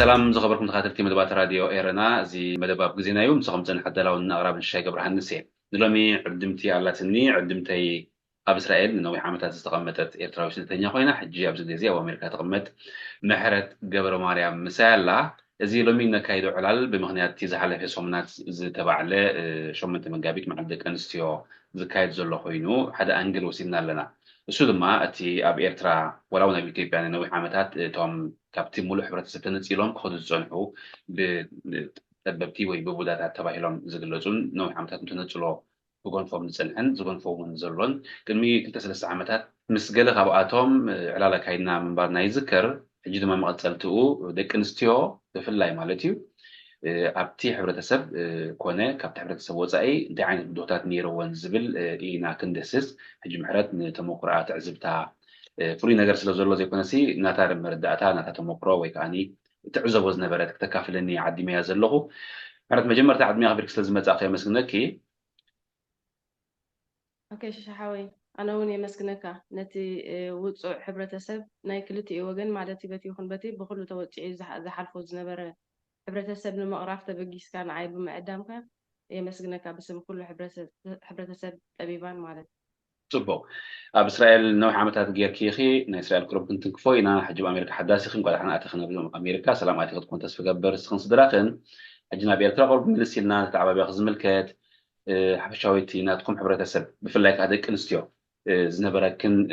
سلام زخبركم تخاطرتي مدبات راديو إيرنا زي مدباب جزينا يوم سخمتن حتى لو نقرب الشيء قبل هالنسي دلومي عدمتي على تني عدمتي أب إسرائيل إنه عامتها استقامتت إيرترا وسنتين خوينا حجي أبز جزية وأمريكا تقمت محرت قبر مريم مسالا زي لومي نكايدو علل بمغنيات تيزا حالة في صومنات زي تبع له شومنت من جابيك مع عندك أنستيو زي كايد زلو خوينو حدا أنجل وسيدنا لنا السود ما أتي أب إيرترا ولو نبي يعني نوي عامتات توم كابتي مولو حبرت سبتنا تيلون كخد الزنحو بتببتي وي ببودات تباهلون زغلزون نوع عامتات متنجلو بقول فوق نسلحن زبون فوق من زلون كلمي كنت سلسة عامتات مسجلة خباتهم على كاينا من بعد نيذكر حجي ما مقتلتو ديك انستيو بفلاي مالتيو أبتي حبرتسب كونه كابت حبرتسب وزعي دعين دوتات نيرو ونزبل إينا كندسس حجي محرات تموقرات عزبتها فري نجار سلزولو زي كونسي ناتار مرداتا ناتا تموقرو ويكاني تعزب وزن برات تكافلني عدي ما يزلغو مرات مجمرت عد مياه بريكس لازم تأخي مسكنكي اوكي شحاوي انا وني مسكنكا نتي وصع حبرتسب ناي كلتي وجن معدتي بتي يخون بتي بكل توجعي زحلفو زنبره حبرتسب لمقرافته بقيس كان عيب معدامك مسكنكا باسم كل حبرتسب طبيبان مالت صبو بإسرائيل نوع عامتها تغيير كيخي نا إسرائيل كروب كنت كفوينا حجب أمريكا حداسي خن قال حنا أتخنا بيوم أمريكا سلام عليكم كنت أسفق سخن صدراقن أجنا بيرتلا قرب من السيلنا تعب بياخذ ملكات حبشاويتي ناتكم حبرتسب بفلاك هذيك انستيو زنبركن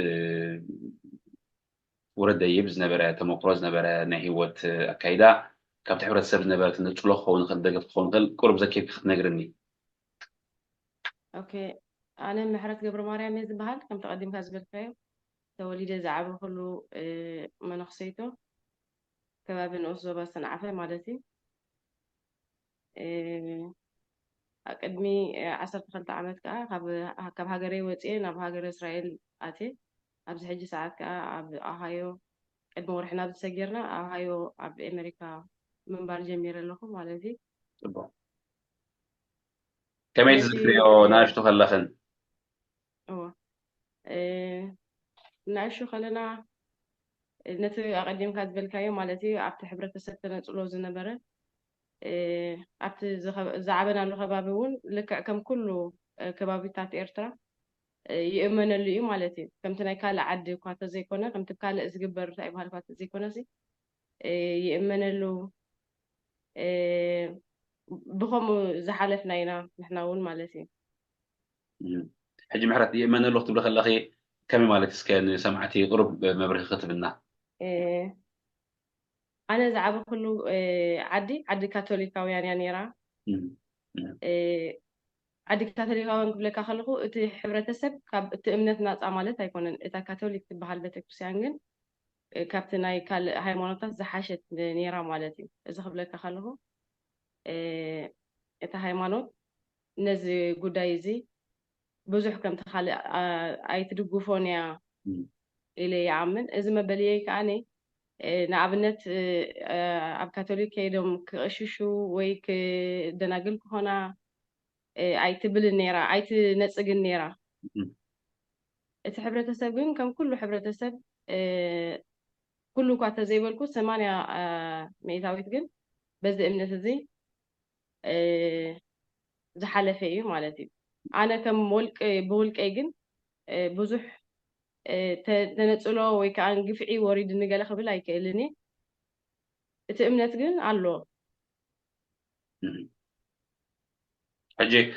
ورد يب زنبرة تمقرز زنبرة نهيوت أكيدا كابت حبرتسب زنبرة نتشلو خون خدق خون غل قرب زكيب خدنجرني اوكي انا محرت قبر مريم يزبهل كم تقدم كاز بالخير توليد زعبه كله منخسيته كباب نقصه بس نعرفه مالتي أقدمي عصرت خلت عملت كاب هاجري وتين أب هاجر إسرائيل أتي أبز حجي ساعات أب أهايو قدمو رحنا بتسجرنا أهايو أب أمريكا من بار جميرة لكم مالتي كما نتي يتذكروا ناشتو خلخن أوه نعيشو خلنا نتي أقدم كاتب الكايو مالتي أبت حبرة السبتة نتقلو زنبرة أبت زعبنا لخبابون لك كم كله كبابي تاعت إيرترا يؤمن اللي مالتي كم تناي كلا عد قات زي كنا كم تكلا إزجبر تايب هالقات زي كنا زي يؤمن له بخم زحلفنا هنا نحن نقول مالتي حجي محرت يمن الوقت تبلغ الأخي كم مالك سكان سمعتي قرب مبرخ خطبنا أنا زعب كله عدي كاثوليكاوي يعني يرى عدي كاثوليكاوي قبل كخلقه إت حبرتسب كاب تأمنتنا تعملت هيكون إتا كاثوليك تبهال بيتك بسيانجن كابتناي كال هاي مونطات زحاشت نيرا مالتي إذا قبل كخلقه إتا هاي مانوت نزي قدايزي بزح كم تخلي أي تدقفونيا إلي يعمل إذا ما بليه كأني نعبنت أب كاثوليك يدوم كأشوشو ويك دناقل كهنا أي تبل النيرة أي تنسق النيرة حبرة السبين كم كله حبرة السب كله قاعد زي بالكو 800 جن بس إمنة زي زحلة فيه مالتي أنا كم مولك بولك أجن بزح تنتقله ويكان قفعي وريد النجالة قبل أي كإلني تأمنة جن على حجي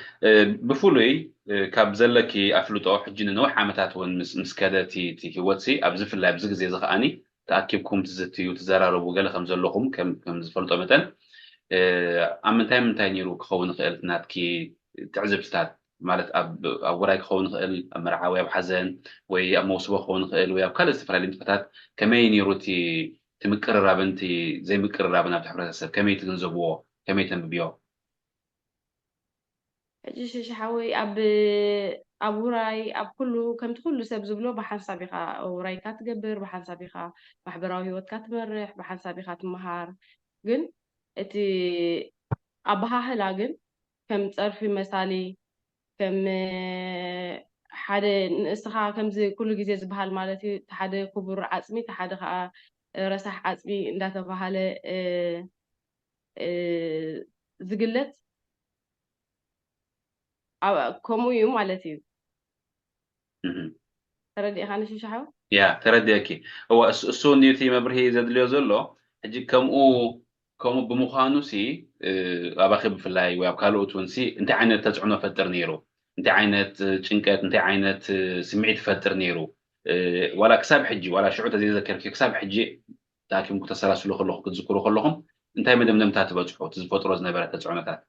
بفولي كاب زلكي أفلوتو حجي نوع عمتات ون مسكادتي تي واتسي أبزف اللي أبزق زي زخاني تأكيبكم تزتي وتزارروا قال خمسة لكم كم زفلتو مثلا أمن تايم تانيرو كخون خيلتنات كي تعزب ستات ማለት ኣብ ወራይ ክኸውን ይኽእል ኣብ መርዓ ወይ ኣብ ሓዘን ወይ ኣብ መውስቦ ክኸውን ይኽእል ወይ ኣብ ካልኦት ዝተፈላለዩ ንጥፈታት ከመይ ነይሩ እቲ ምቅርራብን እቲ ዘይምቅርራብን ኣብቲ ሕብረተሰብ ከመይ ትግንዘብዎ ከመይ ተንብብዮ? ሕጂ ሽሽሓወይ ኣብ ውራይ ኣብ ኩሉ ከምቲ ኩሉ ሰብ ዝብሎ ብሓንሳብ ኢኻ ውራይካ ትገብር ብሓንሳብ ኢኻ ማሕበራዊ ሂወትካ ትመርሕ ብሓንሳብ ኢኻ ትመሃር ግን እቲ ኣበሃህላ ግን ከም ፀርፊ መሳሊ ከም ሓደ ንእስኻ ከምዚ ኩሉ ግዜ ዝበሃል ማለት እዩ እቲ ሓደ ክቡር ዓፅሚ እቲ ሓደ ከዓ ረሳሕ ዓፅሚ እንዳተባሃለ ዝግለጽ ከምኡ እዩ ማለት እዩ ተረዲእኻ ንሽሻሓዊ ያ ተረዲእኪ هو እሱ ነቲ መብርሂ ዘድልዮ ዘሎ ሕጂ ከምኡ ብምዃኑ ሲ ኣብ ኣኺ ብፍላይ ወይ ኣብ ካልኦት እውን ሲ እንታይ ዓይነት ተፅዕኖ ፈጥር ነይሩ እንታይ ዓይነት ጭንቀት እንታይ ዓይነት ስምዒት ፈጥር ነይሩ ዋላ ክሳብ ሕጂ ዋላ ሽዑ ተዘይዘከርኪ ክሳብ ሕጂ ተኣኪምኩ ተሰላስሉ ከለኹ ክትዝክሩ ከለኹም እንታይ መደምደምታ ትበፅሑ እቲ ዝፈጥሮ ዝነበረ ተፅዕኖታት?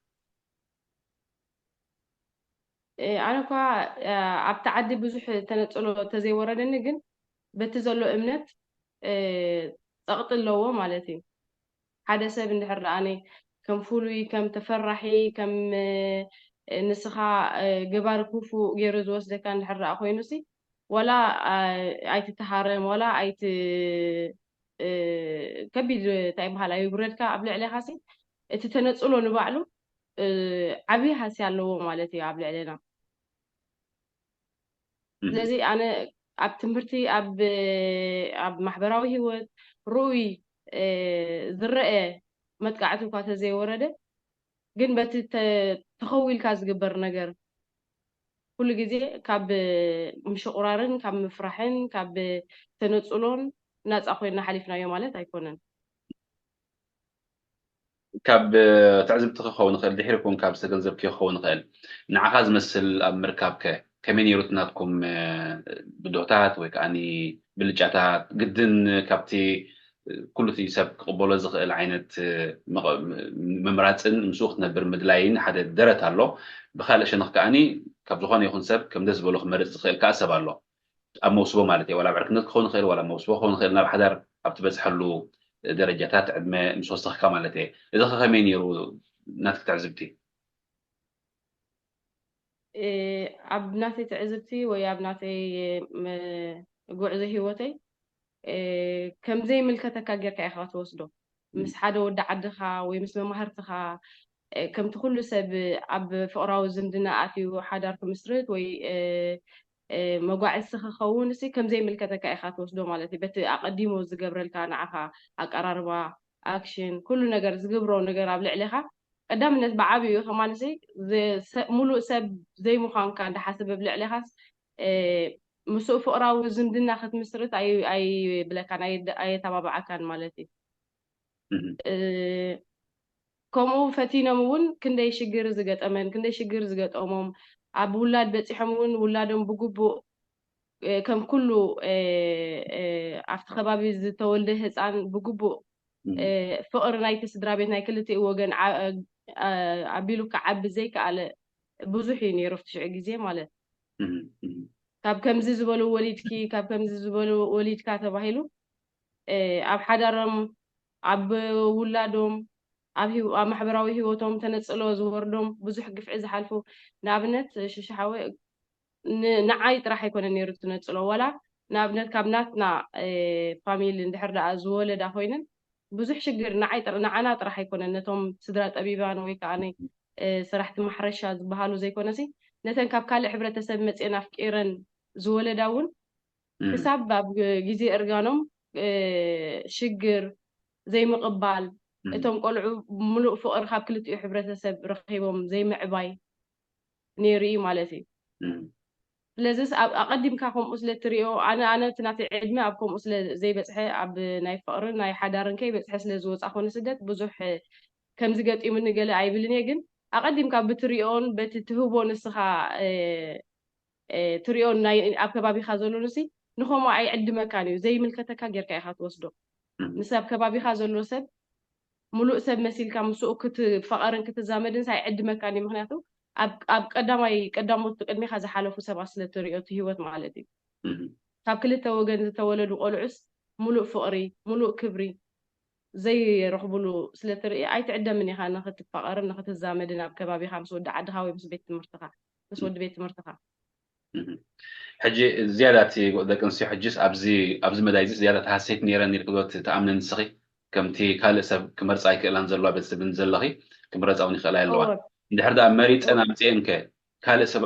ኣነ እኳ ኣብቲ ዓዲ ብዙሕ ተነፅሎ ተዘይወረደኒ ግን በቲ ዘሎ እምነት ፀቕጢ ኣለዎ ማለት እዩ ሓደ ሰብ እንድሕር ደኣኒ ከም ፍሉይ ከም ተፈራሒ ከም ንስኻ ገባሪ ክፉእ ገይሩ ዝወስደካ እንድሕር ደኣ ኮይኑሲ ወላ ኣይትተሃረም ወላ ከቢድ እንታይ ይበሃል ኣይጉረድካ ኣብ ልዕሊኻሲ እቲ ተነፅሎ ንባዕሉ ዓብዪ ሃስያ ኣለዎ ማለት እዩ ኣብ ልዕልና ስለዚ ኣነ ኣብ ትምህርቲ ኣብ ማሕበራዊ ሂወት ርኡይ ዝረአ መጥቃዕቲ እኳ ተዘይወረደ ግን በቲ ተኸዊልካ ዝግበር ነገር ኩሉ ግዜ ካብ ምሽቁራርን ካብ ምፍራሕን ካብ ተነፅሎን ናፃ ኮይና ሓሊፍናዮ ማለት ኣይኮነን ካብ ትዕዝብቲ ክኸውን ይኽእል ድሕሪ ኮን ካብ ዝተገንዘብኪ ክኸውን ይኽእል ንዓኻ ዝመስል ኣብ ምርካብ ከመይ ነይሩ እቲ ናትኩም ብድሆታት ወይ ከዓኒ ብልጫታት ግድን ካብቲ ኩሉ እቲ ሰብ ክቕበሎ ዝኽእል ዓይነት ምምራፅን ምስኡ ክትነብር ምድላይን ሓደ ደረት ኣሎ ብካልእ ሸነኽ ከዓኒ ካብ ዝኾነ ይኹን ሰብ ከም ደስ ዝበሎ ክመርፅ ዝኽእል ከዓ ሰብ ኣሎ ኣብ መውስቦ ማለት እዩ ዋላ ኣብ ዕርክነት ክኸውን ይኽእል ዋላ መውስቦ ክኸውን ይኽእል ናብ ሓዳር ኣብ ትበፅሐሉ ደረጃታት ዕድመ ምስ ወሰኽካ ማለት እየ እዚ ከመይ ነይሩ ናትክ ትዕዝብቲ? ኣብ ናተይ ትዕዝብቲ ወይ ኣብ ናተይ ጉዕዞ ሂወተይ ከምዘይ ምልከተካ ጌርካ ኢኻ ትወስዶ ምስ ሓደ ወዲ ዓድኻ ወይ ምስ መማህርትኻ ከምቲ ኩሉ ሰብ ኣብ ፍቕራዊ ዝምድና ኣትዩ ሓዳር ክምስርት ወይ መጓዕዚ ክኸውን እሲ ከምዘይ ምልከተካ ኢኻ ትወስዶ ማለት እዩ በቲ ኣቐዲሞ ዝገብረልካ ንዓኻ ኣቀራርባ ኣክሽን ኩሉ ነገር ዝግብሮ ነገር ኣብ ልዕሊኻ ቀዳምነት ብዓብዩ ከማንሲ ሙሉእ ሰብ ዘይምዃንካ እንዳሓሰበ ብልዕሊኻስ ምስኡ ፍቕራዊ ዝምድና ክትምስርት ኣይብለካን ኣየተባብዓካን ማለት እዩ ከምኡ ፈቲኖም እውን ክንደይ ሽግር ዝገጠመን ክንደይ ሽግር ዝገጠሞም ኣብ ውላድ በፂሖም እውን ውላዶም ብግቡእ ከም ኩሉ ኣብቲ ከባቢ ዝተወልደ ህፃን ብግቡእ ፍቕሪ ናይቲ ስድራ ቤት ናይ ክልቲኡ ወገን ኣቢሉ ክዓቢ ዘይከኣለ ብዙሕ እዩ ነይሩ ኣብቲ ሽዑ ግዜ ማለት ካብ ከምዚ ዝበሉ ወሊድኪ ካብ ከምዚ ዝበሉ ወሊድካ ተባሂሉ ኣብ ሓዳሮም ኣብ ውላዶም ኣብ ማሕበራዊ ሂወቶም ተነፅሎ ዝወርዶም ብዙሕ ግፍዒ ዝሓልፉ ንኣብነት ሽሽሓወ ንዓይ ጥራሕ ኣይኮነ ነይሩ ትነፅሎ ወላ ንኣብነት ካብ ናትና ፋሚሊ እንድሕር ደኣ ዝወለዳ ኮይነን ብዙሕ ሽግር ንዓና ጥራሕ ኣይኮነን ነቶም ስድራ ጠቢባን ወይ ከዓ ስራሕቲ ማሕረሻ ዝበሃሉ ዘይኮነሲ ነተን ካብ ካልእ ሕብረተሰብ መፅአን ኣፍቂረን ዝወለዳ እውን ክሳብ ኣብ ግዜ እርጋኖም ሽግር ዘይምቕባል እቶም ቆልዑ ሙሉእ ፍቕሪ ካብ ክልቲኡ ሕብረተሰብ ረኺቦም ዘይምዕባይ ነይሩ እዩ ማለት እዩ ስለዚ ኣቐዲምካ ከምኡ ስለ ትሪኦ ኣነ እቲ ናተይ ዕድመ ኣብ ከምኡ ስለ ዘይበፅሐ ኣብ ናይ ፍቕርን ናይ ሓዳርን ከይበፅሐ ስለ ዝወፃ ኮነ ስደት ብዙሕ ከምዚ ገጢሙኒ ገለ ኣይብልን እየ ግን ኣቐዲምካ ብትሪኦን በቲ ትህቦ ንስኻ ትሪኦን ኣብ ከባቢኻ ዘሎ ንሲ ንኸምኡ ኣይዕድመካን እዩ ዘይምልከተካ ጌርካ ኢኻ ትወስዶ ንሳብ ከባቢኻ ዘሎ ሰብ ሙሉእ ሰብ መሲልካ ምስኡ ክትፈቐርን ክትዛመድን ኣይዕድመካን እዩ ምክንያቱ ኣብ ቀዳሞት ቅድሚኻ ዝሓለፉ ሰባት ስለትሪኦ እቲ ሂወት ማለት እዩ ካብ ክልተ ወገን ዝተወለዱ ቆልዑስ ሙሉእ ፍቕሪ ሙሉእ ክብሪ ዘይረኽብሉ ስለትርኢ ኣይትዕደምን ኢኻ ንኽትፋቐርን ንኽትዛመድን ኣብ ከባቢኻ ምስ ወዲ ዓድኻ ወይ ምስ ቤት ትምህርትኻ ምስ ወዲ ቤት ትምህርትኻ ሕጂ ዝያዳ እቲ ደቂ ኣንስትዮ ሕጂስ ኣብዚ መዳይ ዝያዳ ተሃሰይት ነይረን ኢልክዶት ተኣምነን ንስኺ ከምቲ ካልእ ሰብ ክመርፃ ይክእላን ዘለዋ ቤተሰብን ዘለኺ ክምረፃ እውን ይኽእላ ኣለዋ እንድሕር ዳ መሪፀን ኣምፅአን ከ ካልእ ሰብ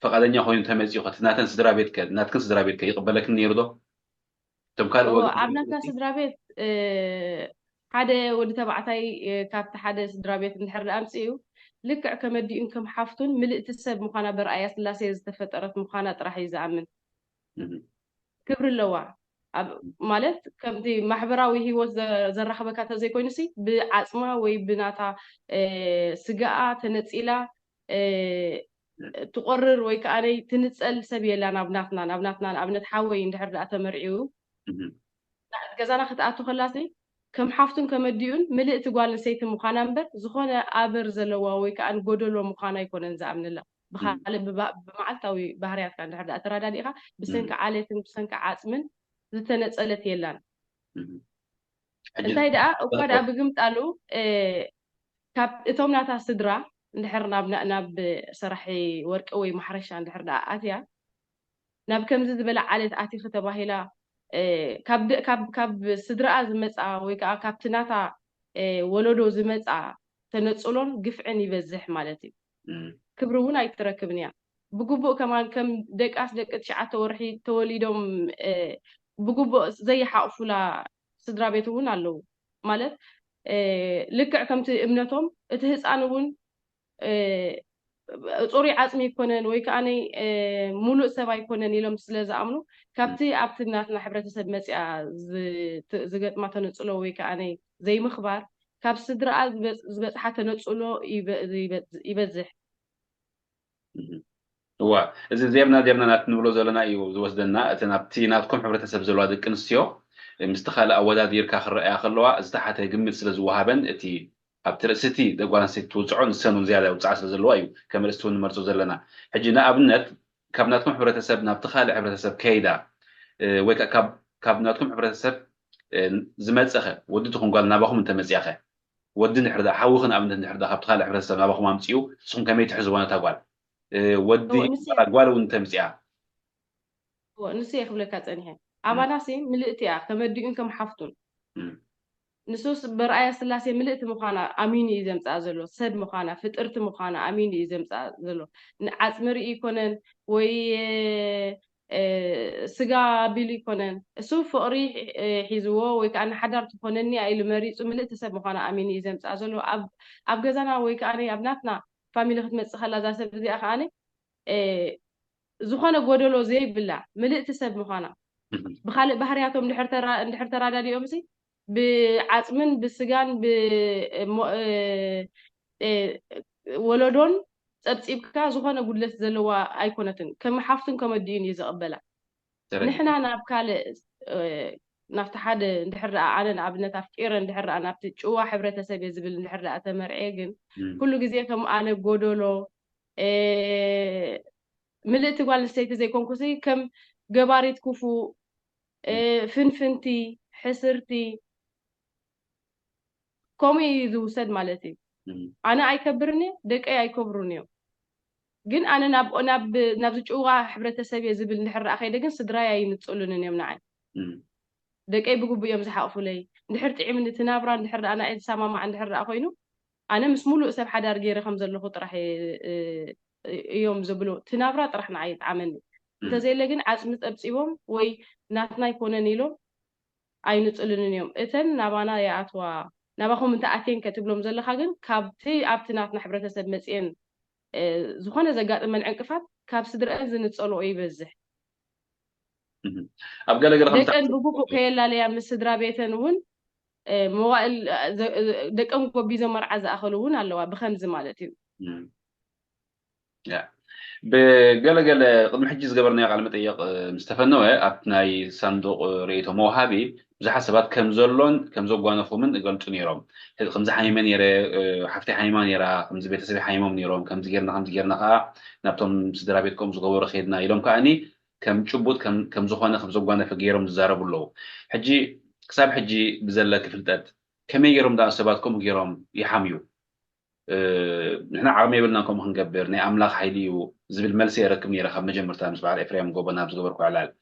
ፈቃደኛ ኮይኑ ተመፂኡ ናተን ስድራ ቤት ከ ናትክን ስድራ ቤት ከ ይቕበለክን ነይሩ ዶ እቶም ካልእ ወገን ኣብ ናትና ስድራ ቤት ሓደ ወዲ ተባዕታይ ካብቲ ሓደ ስድራ ቤት እንድሕር ዳ ኣምፅኡ ልክዕ ከመዲኡን ከም ሓፍቱን ምልእቲ ሰብ ምዃና ብርኣያ ስላሴ ዝተፈጠረት ምዃና ጥራሕ እዩ ዝኣምን ክብሪ ኣለዋ ማለት ከምቲ ማሕበራዊ ሂወት ዘራኽበካ ተዘይኮይኑሲ ብዓፅማ ወይ ብናታ ስጋኣ ተነፂላ ትቆርር ወይ ከዓነይ ትንፀል ሰብ የላ ናብ ናትና ንኣብነት ሓወይ እንድሕር ዳ ተመርዒው ገዛና ክትኣቱ ከላሲ ከም ሓፍቱን ከመዲኡን ምልእቲ ጓል ኣንስተይቲ ምዃና እምበር ዝኾነ ኣበር ዘለዋ ወይ ከዓ ጎደሎ ምዃና ኣይኮነን ዝኣምንላ ብካልእ ብመዓልታዊ ባህርያትካ እንድሕር ዳ ተረዳዲእኻ ብሰንኪ ዓሌትን ብሰንኪ ዓፅምን ዝተነፀለት የላን እንታይ ደኣ እኳ ደኣ ብግምጣሉ ካብ እቶም ናታ ስድራ እንድሕር ናብ ስራሒ ወርቂ ወይ ማሕረሻ እንድሕር ዳ ኣትያ ናብ ከምዚ ዝበለ ዓሌት ኣቲኺ ተባሂላ ካብ ስድራኣ ዝመፃ ወይ ከዓ ካብቲ ናታ ወለዶ ዝመፃ ተነፅሎን ግፍዕን ይበዝሕ ማለት እዩ ክብሪ እውን ኣይትረክብን እያ ብግቡእ ከማን ከም ደቃስ ደቂ 9 ወርሒ ተወሊዶም ብግቡእ ዘይሓቕፉላ ስድራ ቤት እውን ኣለዉ ማለት ልክዕ ከምቲ እምነቶም እቲ ህፃን እውን ፅሩይ ዓፅሚ ይኮነን ወይ ከዓነይ ሙሉእ ሰብ ኣይኮነን ኢሎም ስለ ዝኣምኑ ካብቲ ኣብቲ ናትና ሕብረተሰብ መፅያ ዝገጥማ ተነፅሎ ወይ ከዓነይ ዘይምኽባር ካብ ስድራኣ ዝበፅሓ ተነፅሎ ይበዝሕ እዋ እዚ ዜርና ናትንብሎ ዘለና እዩ ዝወስደና እቲ ናብቲ ናትኩም ሕብረተሰብ ዘለዋ ደቂ ኣንስትዮ ምስቲ ካልእ ኣወዳዲርካ ክረአያ ከለዋ ዝተሓተ ግምት ስለ ዝወሃበን እቲ ኣብቲ ርእስቲ ጓል ኣንስተይቲ ትውፅዖ ንሰን ዝያዳ ውፅዓ ስለ ዘለዋ እዩ ከም ርእስቲ እውን ንመርፆ ዘለና ሕጂ ንኣብነት ካብ ናትኩም ሕብረተሰብ ናብቲ ካልእ ሕብረተሰብ ከይዳ ወይ ካብ ናትኩም ሕብረተሰብ ዝመፀኸ ወዲ ትኹን ጓል ናባኹም እንተመፅያኸ ወዲ እንድሕር ዳ ሓዊኽን ኣብነት እንድሕር ዳ ካብቲ ካልእ ሕብረተሰብ ናባኹም ኣምፅኡ ንስኹም ከመይ ትሕዝዎ ነታ ጓል ወዲ ጓል እውን ተምፅያ ንስ የክብለካ ፀኒሐ ኣባናሲ ምልእቲ እያ ከመዲኡን ከም ሓፍቱን ንሱስ ብርኣያ ስላሴ ምልእቲ ምዃና ኣሚኑ እዩ ዘምፅኣ ዘሎ ሰብ ምዃና ፍጥርቲ ምዃና ኣሚኑ እዩ ዘምፅኣ ዘሎ ዓፅሚ ርኢ ይኮነን ወይ ስጋ ቢሉ ይኮነን እሱ ፍቕሪ ሒዝዎ ወይ ከዓ ንሓዳር ትኾነኒ ኢሉ መሪፁ ምልእቲ ሰብ ምዃና ኣሚኑ እዩ ዘምፅኣ ዘሎ ኣብ ገዛና ወይ ከዓ ኣብ ናትና ፋሚሊ ክትመፅእ ከላ እዛ ሰብ እዚኣ ከዓነ ዝኾነ ጎደሎ ዘይብላ ምልእቲ ሰብ ምዃና ብካልእ ባህርያቶም እንድሕር ተራዳዲኦም ሲ ብዓፅምን ብስጋን ወለዶን ፀብፂብካ ዝኾነ ጉድለት ዘለዋ ኣይኮነትን ከም ሓፍቱን ከመዲኡን እዩ ዘቕበላ ንሕና ናብ ካልእ ናብቲ ሓደ እንድሕር ዳ ኣነ ንኣብነት ኣፍቂረ እንድሕር ዳ ናብቲ ጭዋ ሕብረተሰብ እየ ዝብል እንድሕር ዳ ተመርዐየ ግን ኩሉ ግዜ ከም ኣነ ጎደሎ ምልእቲ ጓል ኣንስተይቲ ዘይኮንኩሲ ከም ገባሪት ክፉእ ፍንፍንቲ ሕስርቲ ከምኡ እዩ ዝውሰድ ማለት እዩ ኣነ ኣይከብርኒ ደቀይ ኣይከብሩን እዮም ግን ኣነ ናብዚ ጭዋ ሕብረተሰብ እየ ዝብል እንድሕር ዳ ከይደ ግን ስድራይ ኣይንፅሉንን እዮም ንዓይ ደቀይ ብግቡእ እዮም ዝሓቕፉለይ እንድሕር ጥዒምኒ ትናብራ እንድሕር ዳ ናይ ሰማማዕ እንድሕር ዳ ኮይኑ ኣነ ምስ ሙሉእ ሰብ ሓዳር ገይረ ከም ዘለኹ ጥራሕ እዮም ዝብሉ ትናብራ ጥራሕ ንዓይ ጣዕመኒ እንተዘየለ ግን ዓፅሚ ፀብፂቦም ወይ ናትና ይኮነን ኢሎም ኣይንፅሉንን እዮም እተን ናባና ይኣትዋ ናባኹም እንታይ ኣቴን ከትብሎም ዘለካ ግን ካብቲ ኣብቲ ናትና ሕብረተሰብ መፅአን ዝኾነ ዘጋጥመን ዕንቅፋት ካብ ስድረአን ዝንፀልኦ ይበዝሕ ኣብ ገለገለ ደቀን ብግቡእ ከየላለያ ምስ ስድራ ቤተን እውን መዋእል ደቀን ጎቢዞም መርዓ ዝኣኸሉ እውን ኣለዋ ብከምዚ ማለት እዩ بقلقل قد محجز قبرنا قال متى مستفنوه أبناي صندوق ريته موهابي بزح حسابات كم زلون كم زوج وانا فمن قال تنيرهم كم زح حيمان يرى حفتي حيمان يرى كم زبيت سبي حيمان يرام كم زجرنا نبتم سدرا بيتكم زقور خيدنا يلوم كأني كم شبوت كم زخوانا كم زوج وانا فقيرهم زارب له حجي كسب حجي بزلك في التات كم يجرم دا سباتكم جرام يحميو نحن عامي بلناكم هنجبر ني أملاك حيلي وزبل ملسي ركبني رخب مجمرتها مش بعد إفريم جوبنا بزغبركوا على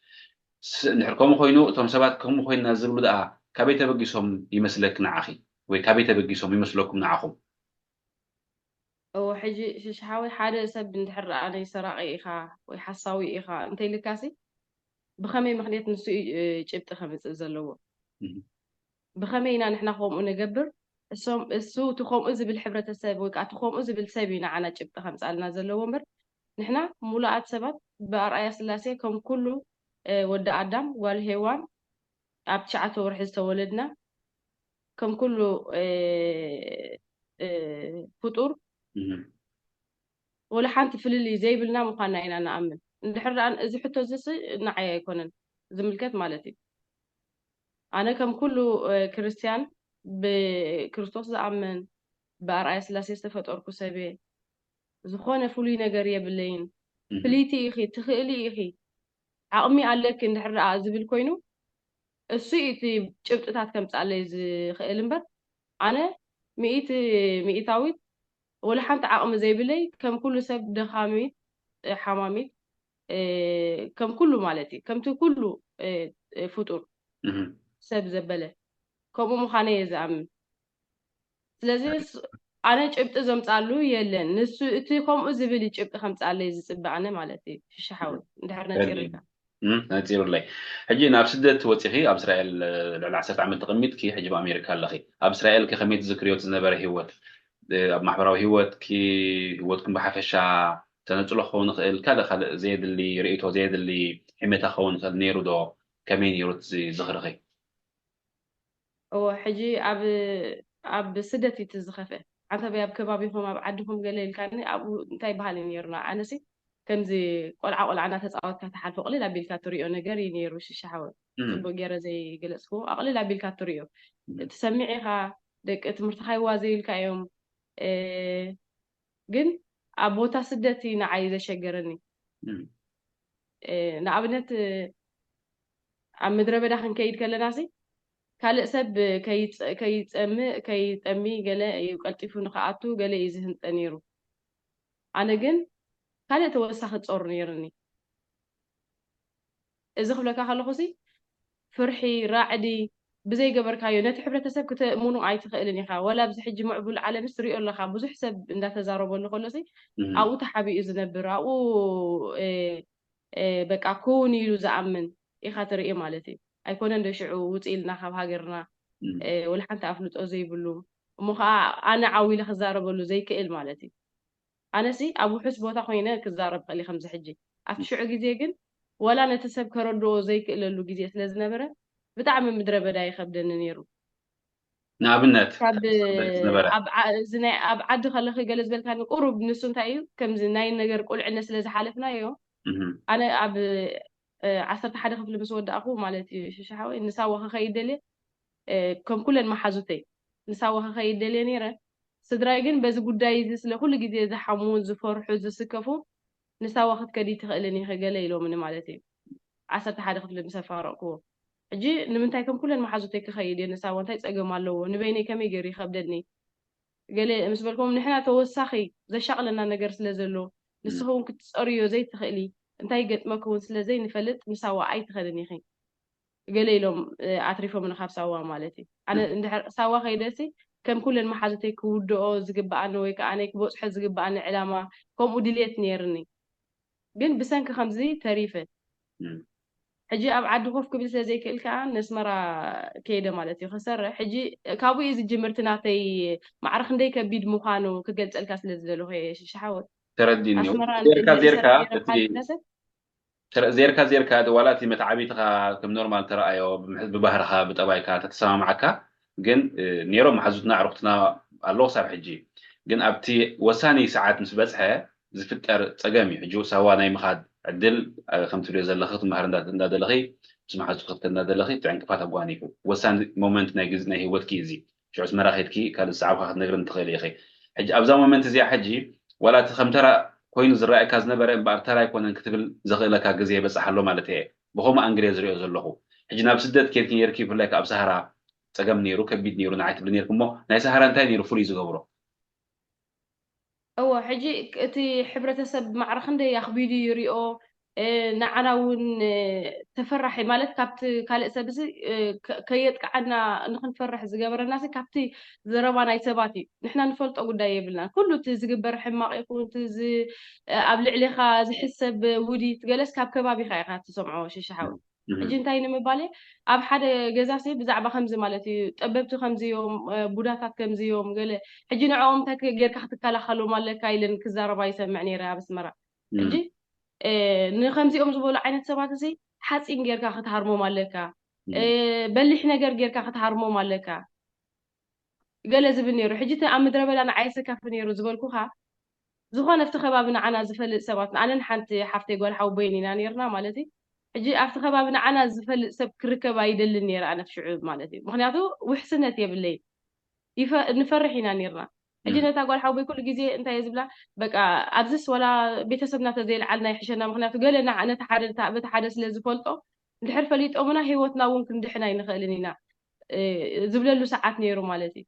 نحركم خوينو توم سبات كم خوين نازل بدا كابيت بقيسهم يمسلك نعخي وكابيت بقيسهم يمسلكم نعخم أو حجي شحاول حدا سب ندحر أنا يسرقي إخا ويحصاوي إخا أنت اللي كاسي بخمي مخنيت نسو جبت خمس زلوا بخمينا نحنا خوم نجبر السو تخوم إذا بالحبرة السب وقع تخوم إذا بالسبينا عنا جبت خمس على زلوا مر نحنا مولات سبات بأرأي سلاسي كم كله ود آدم والهوان أبتشعته ورح تولدنا كم كله فطور ولا حانت في اللي زي بالنا مقانا إنا نأمن نحر عن إذا حتى زي نعيا يكونن زملكات مالتي أنا كم كله كريستيان بكريستوس زأمن بأرأي سلاسي استفاد أركو سبي زخونة فولي نجارية بالليل فليتي إخي تخيلي إخي عقمي عليك إن حر زبل كوينو السيئتي شفت تحت كم تعلي خيل مبر أنا مئتاوي ولا حنت عقم زي بلي كم كله سب دخامي حمامي كم كله مالتي كم كله فطور سب زبلة كم مخانة زعم لذي أنا شفت زمت علو يلن نسو إتي زبلي شفت خمس على زبع أنا مالتي في الشحاول نحرنا تيريكا نتير لي حجي ناب سدت وتيخي أب إسرائيل العسرة عمل تقميت كي حجي بأمريكا لخي أب إسرائيل كخميت ذكريات زنبر هيوت أب محبراو هيوت كي هيوت كن بحفشة تنزل خون الكذا خل زيد اللي رأيته زيد اللي حميته خون خل نيرو دو كمين يرد زي زخرخي هو حجي أب سدتي تزخفه عن بياب كبابيهم أب عدهم قليل كان أبو انتي بحالي نيرنا أنسي كمزي قلع أنا تسعود كتحال فوق ليلا بالكاتوريو نجاري نيرو شحاول صبو جرى زي جلسكو أقلل بالكاتوريو تسمعيها دك تمرتخي وازي الكيوم إيه جن أبوتا سدتي نعايزة شجرني نعبنت عم مدربة داخل كيد كلا ناسي ካልእ ሰብ ከይጠሚ ገለ ቀልጢፉ ንኽኣቱ ገለ እዩ ዝህንጠ ነይሩ ኣነ ግን ካልእ ተወሳኺ ፆር ነይሩኒ እዚ ክብለካ ከለኹሲ ፍርሒ ራዕዲ ብዘይገበርካዮ ነቲ ሕብረተሰብ ክትእምኑ ኣይትኽእልን ኢኻ ወላ ብዚ ሕጂ ምዕቡል ዓለምስ ትሪኦ ኣለካ ብዙሕ ሰብ እንዳተዛረበሉ ከሎሲ ኣብኡ ተሓቢኡ ዝነብር ኣብኡ በቃ ክውን ኢሉ ዝኣምን ኢኻ ትርኢ ማለት እዩ ኣይኮነን ዶ ሽዑ ውፅእ ኢልና ካብ ሃገርና ወላ ሓንቲ ኣፍልጦ ዘይብሉ እሞ ከዓ ኣነ ዓዊለ ክዛረበሉ ዘይክእል ማለት እዩ ኣነሲ ኣብ ውሑስ ቦታ ኮይነ ክዛረብ ክእል ከምዚ ሕጂ ኣብቲ ሽዑ ግዜ ግን ወላ ነቲ ሰብ ከረድኦ ዘይክእለሉ ግዜ ስለ ዝነበረ ብጣዕሚ ምድረ በዳ ይከብደኒ ነይሩ ንኣብነት ኣብ ዓዲ ከለኺ ገለ ዝበልካኒ ቁሩብ ንሱ እንታይ እዩ ከምዚ ናይ ነገር ቁልዕነት ስለ ዝሓለፍናዮ ኣነ ኣብ 11 ክፍሊ ምስ ወዳእኹ ማለት እዩ ሽሻሓወይ ንሳዋ ክኸይድ ደልየ ከም ኩለን መሓዙተይ ንሳዋ ክኸይድ ደልየ ነይረ ስድራይ ግን በዚ ጉዳይ እዚ ስለ ኩሉ ግዜ ዝሓሙ ዝፈርሑ ዝስከፉ ንሳዋ ክትከዲ ትኽእልን ኢኸ ገለ ኢሎምኒ ማለት እዩ 11 ክፍሊ ምስ ኣፋረቕክዎ ሕጂ ንምንታይ ከም ኩለን መሓዙተይ ክኸይድ እየ ንሳዋ እንታይ ፀገም ኣለዎ ንበይነይ ከመይ ገይሩ ይከብደኒ ገለ ምስ በልኩም ንሕና ተወሳኺ ዘሻቕለና ነገር ስለ ዘሎ ንስኹም ክትፀርዮ ዘይትኽእሊ እንታይ ገጥመክ እውን ስለዘይ ንፈልጥ ንሳዋ ኣይትኸድን ኢኺ ገለ ኢሎም ኣትሪፎም ንኻብ ሳዋ ማለት እዩ ኣነ እንድሕር ሳዋ ከይደሲ ከም ኩለን መሓዙተይ ክውድኦ ዝግባኣኒ ወይ ከዓ ኣነይ ክበፅሖ ዝግባኣኒ ዕላማ ከምኡ ድልየት ነይርኒ ግን ብሰንኪ ከምዚ ተሪፈ ሕጂ ኣብ ዓዲ ኮፍ ክብል ስለዘይክእል ከዓ ነስመራ ከይደ ማለት እዩ ክሰርሕ ሕጂ ካብኡ እዩ ዝጅምር እቲ ናተይ ማዕረ ክንደይ ከቢድ ምዃኑ ክገልፀልካ ስለ ዝደለኹ ሽሓወት ተረዲኒ زيركا دوالاتي متعبيتها كم نورمال ترى أيوة ببهرها بطبايكا تتسامع معك جن نيرو محزوتنا عرفتنا الله صار حجي جن أبتي وساني ساعات مسبسها زفتر تسجمي حجو سوا ناي مخاد عدل خمس ليز اللي خط مهر ندا دلخي اسمع حاجة خط ندا دلخي تعنك فات أبوانيكو وسان مومنت ناجز ناي هو كيزي شو اسمه راحت كي كان الساعة واحد نقدر نتخيل يا أخي حج أبزا مومنت زي حجي ولا تخم ترى كوين زرع كاز نبرة بار ترى يكون نكتب زغيلة كاجزية بس حلو مالته بخوم أنجليز ريو زلخو حج نابسدت كيركي يركي فلك أب سهرة تسجم نيرو كبيد نيرو نعيت بنيركم مو ناي سهرة انتهي نيرو فولي زغبرو هو حجي أتي حبرتسب معرخن ده يخبيدي يريو نعنا ون تفرحي مالت كابت كالي سبسي كيت قعدنا نخن فرح زجبر الناس كابتي زربا ناي سباتي نحنا نفلت أقول ده يبلنا كله تزجبر حماق يكون تز قبل عليها زحسب ودي تجلس كاب كبابي خايخات تسمعوا شي شحاول حجي انتي نمبالي أب حدا جزاسي بزعبة خمسة مالتي تقببت خمسة يوم بوداتات خمسة يوم قال حجي نعوم تك غير كحتكلا خلو مالك كايلن كزاربا يسمعني راه بس مرة حجي نخمسة يوم زبول عينت سبعة زي حاسين غير كحتهرمو مالك بلح نجر غير كحتهرمو مالك قال زبني روح حجي تأم دربل أنا عايزة كفني رزقلكو ها زخون افتخبابنا عنا زفل سبات أنا نحنت حفتي يقول حو بيني نانيرنا مالتي حجي افتخبابنا عنا زفل سب كركب يدلني أنا في شعوب مالتي مخنياتو وحسنت يا بالليل نفرحينا نيرنا اجينا تاقول حاوبي كل جزء انت يزبلا بقى ابزس ولا بيتسبنا تزيل عنا يحشنا مخنياتو قال لنا انا تحدث بتحدث لزفلطو الحرفه اللي تؤمنا هيوتنا ممكن دحنا ينخلنينا زبللو ساعات نيرو مالتي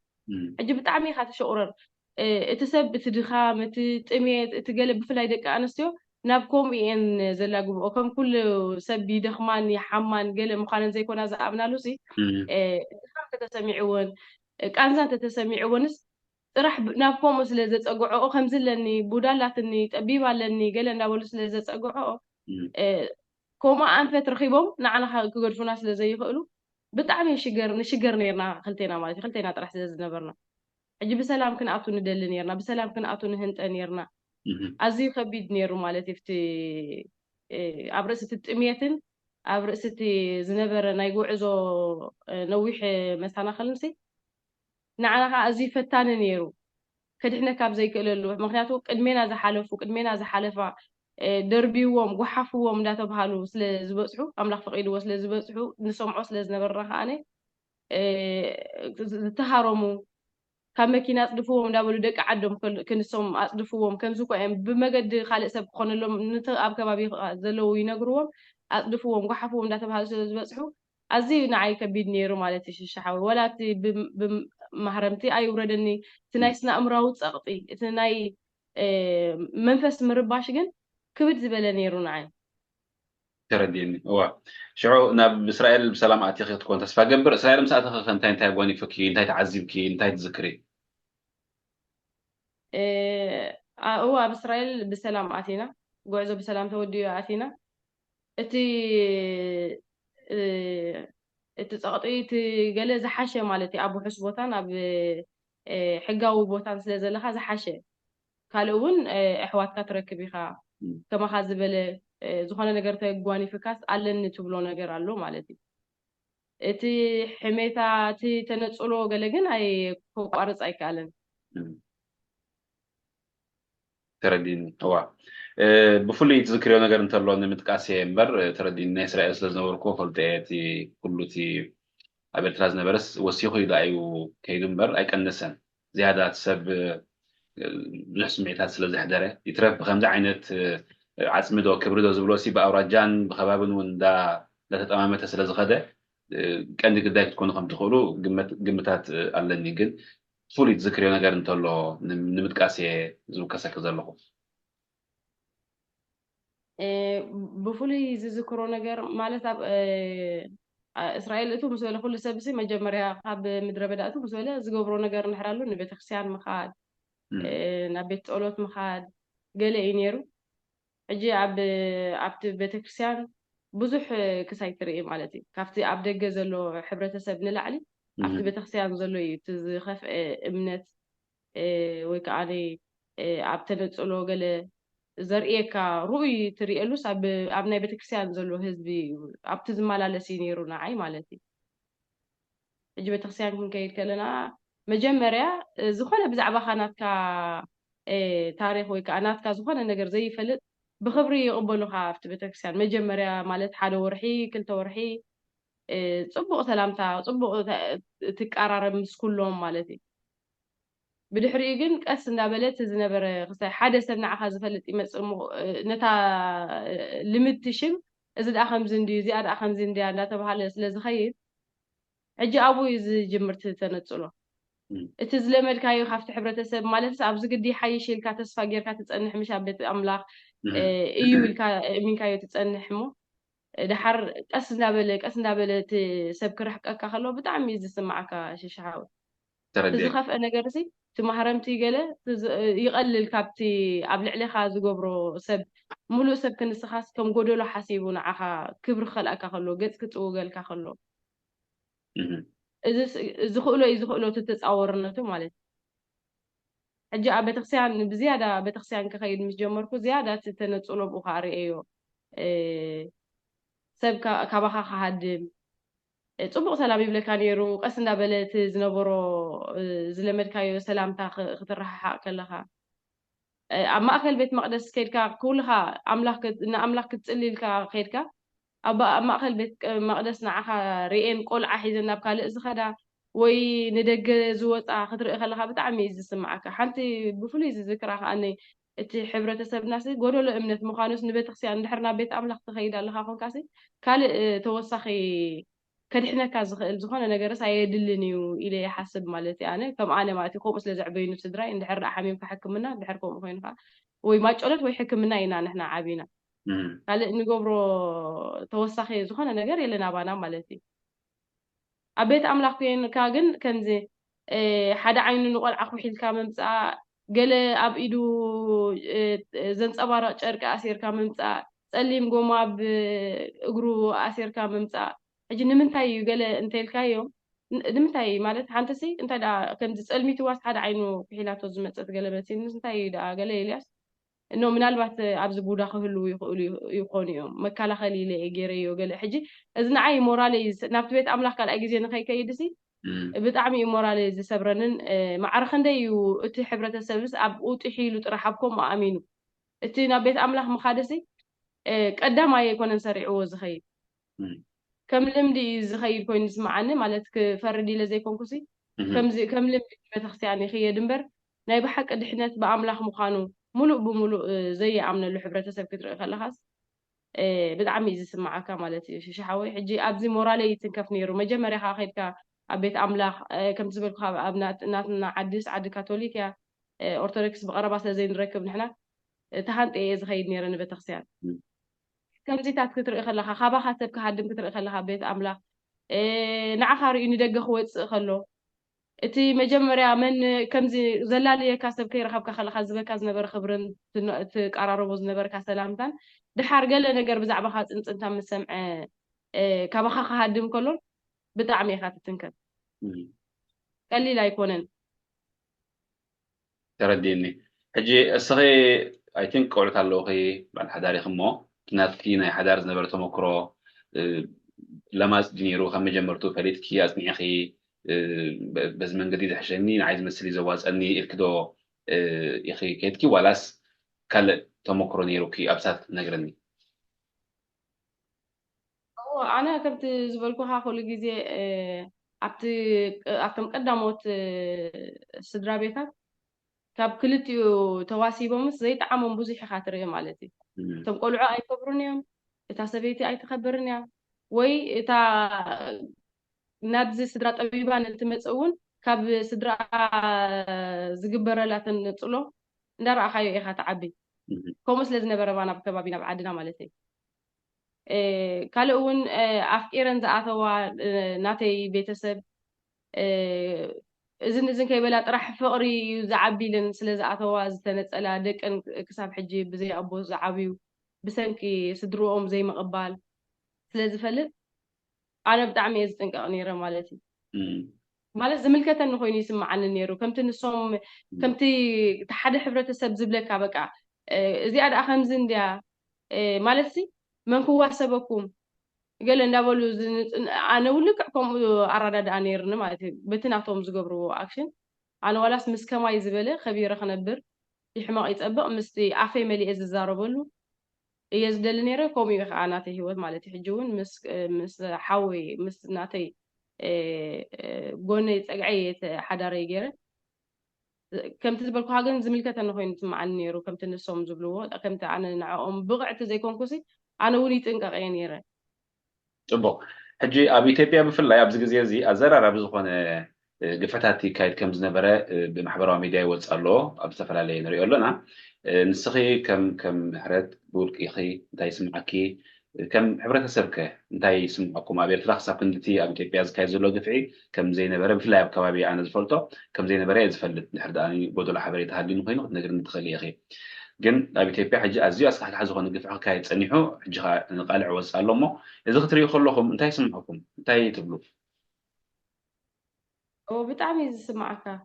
اجي بطعمي خاطر شعور اتسب تدخام تطميت تقلب بفلاي دق انستيو نابكم ان زلاغو او كم كل سب يدخمان يحمان قال مخانن زي كنا زابنا لوسي تتسمعون ቃንዛን ተተሰሚዕዎንስ ጥራሕ ናብኮምኡ ስለ ዘፀግዖ ከምዝለኒ ቡዳላትኒ ጠቢብ ኣለኒ ገለ እንዳበሉ ስለ ዘፀግዖ ከምኡ ኣንፈት ረኺቦም ንዓና ክገድፉና ስለ ዘይኽእሉ ብጣዕሚ ንሽገር ነርና ክልቴና ማለት እዩ ክልቴና ጥራሕ ስለ ዝነበርና ሕጂ ብሰላም ክንኣቱ ንደሊ ነርና ብሰላም ክንኣቱ ንህንጠ ነርና ኣዝዩ ከቢድ ነይሩ ማለት እዩ ኣብ ርእሲ እቲ ጥሜትን ኣብ ርእሲ እቲ ዝነበረ ናይ ጉዕዞ ነዊሕ መሰናኽል ምሲ ንዓና ከዓ ኣዝዩ ፈታኒ ነይሩ ከድሕነ ካብ ዘይክእለሉ ምክንያቱ ቅድሜና ዝሓለፋ ደርቢዎም ጓሓፍዎም እንዳተባሃሉ ስለ ዝበፅሑ ኣምላኽ ፈቂድዎ ስለ ዝበፅሑ ንሰምዖ ስለ ዝነበርና ከዓነ ዝተሃረሙ ካብ መኪና ኣፅድፍዎም እንዳበሉ ደቂ ዓዶም ክንሶም ኣፅድፍዎም ከምዚ እኳ እዮም ብመገዲ ካልእ ሰብ ክኾነሎም ኣብ ከባቢ ዘለዉ ይነግርዎም ኣፅድፍዎም ጓሓፍዎም እንዳተባሃሉ ስለ ዝበፅሑ ኣዝዩ ንዓይ ከቢድ ነይሩ ማለት እዩ ሽሻሓዊ ወላቲ ብማህረምቲ ኣይውረደኒ እቲ ናይ ስነ ኣእምራዊ ፀቕጢ እቲ ናይ መንፈስ ምርባሽ ግን ክብድ ዝበለ ነይሩ ንዓይ ترديني هو شعو ناب إسرائيل بسلام أتيخي تكون تسفى قبر إسرائيل مساعدة خلق انتهي بواني فكي انتهي تعذبكي انتهي تذكري هو بإسرائيل بسلام أتينا قعزو بسلام توديو أتينا እቲ እቲ ፀቕጢ እቲ ገለ ዝሓሸ ማለት እዩ ኣብ ውሑስ ቦታን ኣብ ሕጋዊ ቦታን ስለ ዘለካ ዝሓሸ ካልእ እውን ኣሕዋትካ ትረክብ ኢኻ ከማኻ ዝበለ ዝኾነ ነገር ተጓኒፍካስ ኣለኒ ትብሎ ነገር ኣሎ ማለት እዩ እቲ ሕሜታ እቲ ተነፅሎ ገለ ግን ከቋርፅ ኣይከኣለን ترديني هو بفلي تذكري ነገር እንተሎ ንምጥቃስ እምበር ተረዲኒ ናይ እስራኤል ስለ ዝነበርኩ ፈልጠቲ ኩሉ እቲ ኣብ ኤርትራ ዝነበረስ ወሲኹ ኢሉ ከይዱ እምበር ኣይቀነሰን ዝያዳ ሰብ ብዙሕ ስምዒታት ስለ ዘሕደረ ይትረፍ ብከምዚ ዓይነት ዓፅሚ ዶ ክብሪ ዶ ዝብሎ ሲ ብኣውራጃን ብከባብን እውን እንዳተጠማመተ ስለ ዝኸደ ቀንዲ ግዳይ ክትኮኑ ከም ትኽእሉ ግምታት ኣለኒ ግን ፍሉይ ትዝክርዮ ነገር እንተሎ ንምጥቃስ እየ ዝውከሰኪ ዘለኹ ብፍሉይ ዝዝክሮ ነገር ማለት ኣብ እስራኤል እቱ ምስ በለ ኩሉ ሰብ ሲ መጀመርያ ካብ ምድረ በዳ እቱ ምስ በለ ዝገብሮ ነገር ንሕራሉ ንቤተክርስትያን ምኻድ ናብ ቤት ፀሎት ምኻድ ገለ እዩ ነይሩ ሕጂ ኣብቲ ቤተክርስትያን ብዙሕ ክሳይ ትርኢ ማለት እዩ ካብቲ ኣብ ደገ ዘሎ ሕብረተሰብ ንላዕሊ ኣብቲ ቤተክርስትያን ዘሎ እዩ እቲ ዝኸፍአ እምነት ወይ ከዓ ኣብ ተነፅሎ ገለ ዘርእየካ ሩኡይ ትሪእሉስ ኣብ ናይ ቤተክርስትያን ዘሎ ህዝቢ ኣብቲ ዝመላለስ እዩ ነይሩ ንዓይ ማለት እዩ ሕጂ ቤተክርስትያን ክንከይድ ከለና መጀመርያ ዝኾነ ብዛዕባኻ ናትካ ታሪክ ወይ ከዓ ናትካ ዝኾነ ነገር ዘይፈልጥ ብክብሪ ይቕበሉካ ኣብቲ ቤተክርስትያን መጀመርያ ማለት ሓደ ወርሒ 2 ወርሒ ፅቡቅ ሰላምታ ፅቡቅ ትቀራረብ ምስ ኩሎም ማለት እዩ ብድሕሪኡ ግን ቀስ እንዳበለት ዝነበረ ክሳይ ሓደ ሰብ ንዓኻ ዝፈልጥ ይመፅእ ነታ ልምድ ትሽም እዚ ደኣ ከምዚ እንድዩ እዚኣ ደኣ ከምዚ እንድያ እንዳተባሃለ ስለዝኸይድ ሕጂ ኣብኡ እዩ ዝጅምር ተነፅሎ እቲ ዝለመድካዮ ካብቲ ሕብረተሰብ ማለት ኣብዚ ግዲ ሓይሽ ኢልካ ተስፋ ጌርካ ትፀንሕ ምሻ ቤት ኣምላኽ እዩ ኢልካ እሚንካዮ ትፀንሕ እሞ ድሓር ቀስ እንዳበለ እቲ ሰብ ክርሕቀካ ከሎ ብጣዕሚ እዩ ዝስማዓካ ሽሻሓዊ እዚ ከፍአ ነገር እዚ እቲ ማሕረምቲ ገለ ይቐልል ካብቲ ኣብ ልዕሊኻ ዝገብሮ ሰብ ሙሉእ ሰብ ክንስኻስ ከም ጎደሎ ሓሲቡ ንዓኻ ክብሪ ክኸልኣካ ከሎ ገፅ ክፅውገልካ ከሎ እዚ ዝኽእሎ እዩ ዝኽእሎ ተፃወርነቱ ማለት ሕጂ ኣብ ቤተክርስትያን ብዝያዳ ቤተክርስትያን ክኸይድ ምስ ጀመርኩ ዝያዳ ተነፅሎ ብኡ ከዓ ርአዮ ሰብ ካባኻ ክሃድም ፅቡቅ ሰላም ይብለካ ነይሩ ቀስ እንዳበለት ዝነበሮ ዝለመድካዮ ሰላምታ ክትረሓሓቅ ከለካ ኣብ ማእከል ቤት መቅደስ ከይድካ ኩልኻ ንኣምላኽ ክትፅልልካ ከይድካ ኣብ ማእከል ቤት መቅደስ ንዓኻ ርኤን ቆልዓ ሒዘን ናብ ካልእ ዝኸዳ ወይ ንደገ ዝወፃ ክትርኢ ከለካ ብጣዕሚ እዩ ዝስማዓካ ሓንቲ ብፍሉይ ዝዝክራ ከዓኒ እቲ ሕብረተሰብናሲ ጎደሎ እምነት ምዃኑስ ንቤተክርስትያን እንድሕር ናብ ቤት ኣምላኽ ትኸይድ ኣለካ ኮንካሲ ካልእ ተወሳኺ ከድሕነካ ዝኽእል ዝኾነ ነገርስ ኣየድልን እዩ ኢለ ይሓስብ ማለት እዩ ኣነ ከም ኣነ ማለት እዩ ከምኡ ስለ ዘዕበዩኒ ስድራይ እንድሕር ሓሚምካ ሕክምና እንድሕር ከምኡ ኮይኑካ ወይ ማጮለት ወይ ሕክምና ኢና ንሕና ዓቢና ካልእ ንገብሮ ተወሳኺ ዝኾነ ነገር የለን ኣባና ማለት እዩ ኣብ ቤት ኣምላኽ ኮይንካ ግን ከምዚ ሓደ ዓይኑ ንቆልዓ ኩሒልካ ምምፃእ ገለ ኣብ ኢዱ ዘንፀባረቕ ጨርቂ ኣሲርካ ምምፃእ ፀሊም ጎማ ኣብ እግሩ ኣሲርካ ምምፃእ ሕጂ ንምንታይ እዩ ገለ እንተይልካዮ ንምንታይ ማለት ሓንተሲ እንታይ ደኣ ከምዚ ፀልሚት ዋስ ሓደ ዓይኑ ክሒላቶ ዝመፀት ገለ በሲ እንታይ እዩ ደኣ ገለ ኤልያስ እኖ ምናልባት ኣብዚ ቡዳ ክህልው ይኽእሉ ይኾኑ እዮም መከላኸሊ ኢለ ገይረዮ ገለ ሕጂ እዚ ንዓይ ሞራለይ ናብቲ ቤት ኣምላኽ ካልኣይ ግዜ ንኸይከይድሲ ብጣዕሚ እዩ ሞራለይ ዝሰብረንን ማዕረ ክንደይ እዩ እቲ ሕብረተሰብስ ኣብኡ ጥሒሉ ጥራሕ ኣብ ከምኡ ኣሚኑ እቲ ናብ ቤት ኣምላኽ ምኻደሲ ቀዳማይ ኣይኮነን ሰሪዕዎ ዝኸይድ ከም ልምዲ እዩ ዝኸይድ ኮይኑ ዝስማዓኒ ማለት ክፈርድ ኢለ ዘይኮንኩሲ ከም ልምዲ ቤተክርስትያን ይኽየድ እምበር ናይ ብሓቂ ድሕነት ብኣምላኽ ምዃኑ ሙሉእ ብሙሉእ ዘይኣምነሉ ሕብረተሰብ ክትርኢ ከለኻስ ብጣዕሚ እዩ ዝስማዓካ ማለት እዩ ሽሻሓወይ ሕጂ ኣብዚ ሞራለይ ይትንከፍ ነይሩ መጀመርያ ከዓ ከይድካ ኣብ ቤት ኣምላኽ ከምቲ ዝበልኩ ኣብ ናትና ዓዲ ካቶሊክ እያ ኦርቶዶክስ ብቐረባ ስለዘይንረክብ ንሕና ተሃንጠ እየ ዝኸይድ ነይረ ንቤተክርስትያን ከምዚታት ክትርኢ ከለካ ካባኻ ሰብ ክሃድም ክትርኢ ከለካ ቤት ኣምላኽ ንዓኻ ርኡ ንደገ ክወፅእ ከሎ እቲ መጀመርያ መን ከምዚ ዘላለየካ ሰብ ከይረኸብካ ከለካ ዝበካ ዝነበረ ክብርን ትቀራረቦ ዝነበርካ ሰላምታን ድሓር ገለ ነገር ብዛዕባኻ ፅንፅንታ ምስ ሰምዐ ካባኻ ክሃድም ከሎ ብጣዕሚ ኢኻ ትትንከፍ ቀሊል ኣይኮነን ተረዲእኒ ሕጂ እስኺ ኣይ ቲንክ ቆልዑት ኣለኹ ባል ሓዳሪኽ እሞ ናትኪ ናይ ሓዳር ዝነበረ ተመክሮ ለማፅ ነይሩ ካብ መጀመርቱ ፈሊጥኪ ኣፅኒዕኺ በዚ መንገዲ ዝሕሸኒ ንዓይ ዝመስል እዩ ዘዋፀኒ ኢልክዶ ኢኺ ከይድኪ ዋላስ ካልእ ተመክሮ ነይሩኪ ኣብሳት ነግረኒ ኣነ ከምቲ ዝበልኩኻ ኩሉ ግዜ ኣብቶም ቀዳሞት ስድራ ቤታት ካብ ክልቲኡ ተዋሲቦምስ ዘይጠዓሞም ብዙሕ ኢኻ ትርኢ ማለት እዩ እቶም ቆልዑ ኣይከብሩን እዮም እታ ሰበይቲ ኣይትኸብርን እያ ወይ እታ ናብዚ ስድራ ጠቢባን እንትመፅእ እውን ካብ ስድራ ዝግበረላ ተንፅሎ እንዳረኣኻዮ ኢኻ ትዓቢ ከምኡ ስለ ዝነበረ ባና ኣብ ከባቢና ኣብ ዓድና ማለት እዩ ካልእ እውን ኣፍቂረን ዝኣተዋ ናተይ ቤተሰብ እዝን ከይበላ ጥራሕ ፍቕሪ እዩ ዝዓቢልን ስለ ዝኣተዋ ዝተነፀላ ደቀን ክሳብ ሕጂ ብዘይ ኣቦ ዝዓብዩ ብሰንኪ ስድርኦም ዘይምቕባል ስለ ዝፈልጥ ኣነ ብጣዕሚ እየ ዝጥንቀቕ ነይረ ማለት እዩ ማለት ዝምልከተኒ ኮይኑ ይስማዓኒ ነይሩ ከምቲ ንሶም ከምቲ ሓደ ሕብረተሰብ ዝብለካ በቃ እዚኣ ደኣ ከምዚ እንድያ ማለት ሲ መን ክዋሰበኩም ገለ እንዳበሉ ኣነ ውልክዕ ከምኡ ኣራዳድኣ ነይርኒ ማለት እዩ በቲ ናቶም ዝገብርዎ ኣክሽን ኣነ ዋላስ ምስ ከማይ ዝበለ ከቢረ ክነብር يحمق يطبق مستي عفي ملي ززاربلو يزدل نيره كومي خاناتي هيوت مالتي حجون مس حاوي مس ناتي قوني تقعي حداري جيره كم تزبل كهاجن زميلك أنه هين تسمعني نيرو كم تنسوم زبلوه كم تعنا نعوم بقعة زي كونكوسي أنا ولي تنقع نيره صبو حجي أبي إثيوبيا بفلا يابز جزيزي أزرع رابز خونه قفتاتي كايد كم زنبرة بمحبرة ميديا واتسألو أبو سفر عليه نريو لنا نسخي كم حرد بقول يخي انتي سمعكي كم حبرة السبكة انتي سمعكم أبي الفراخ ساكن دتي أبي إثيوبيا كايد زلو قفعي كم زين برا بفلا بكوابي أنا زفلتو كم زين برا يزفلت نحرد أني بدو حبري تهدي نخينو نقدر نتخلي يخي جن أبي إثيوبيا حجي أزيو أسخ حاجة خونه قفعه كايد صنيحو حجي نقالع وسألو مو إذا اختريو خلوهم انتي سمعكم انتي تبلو وبتعمي سمعك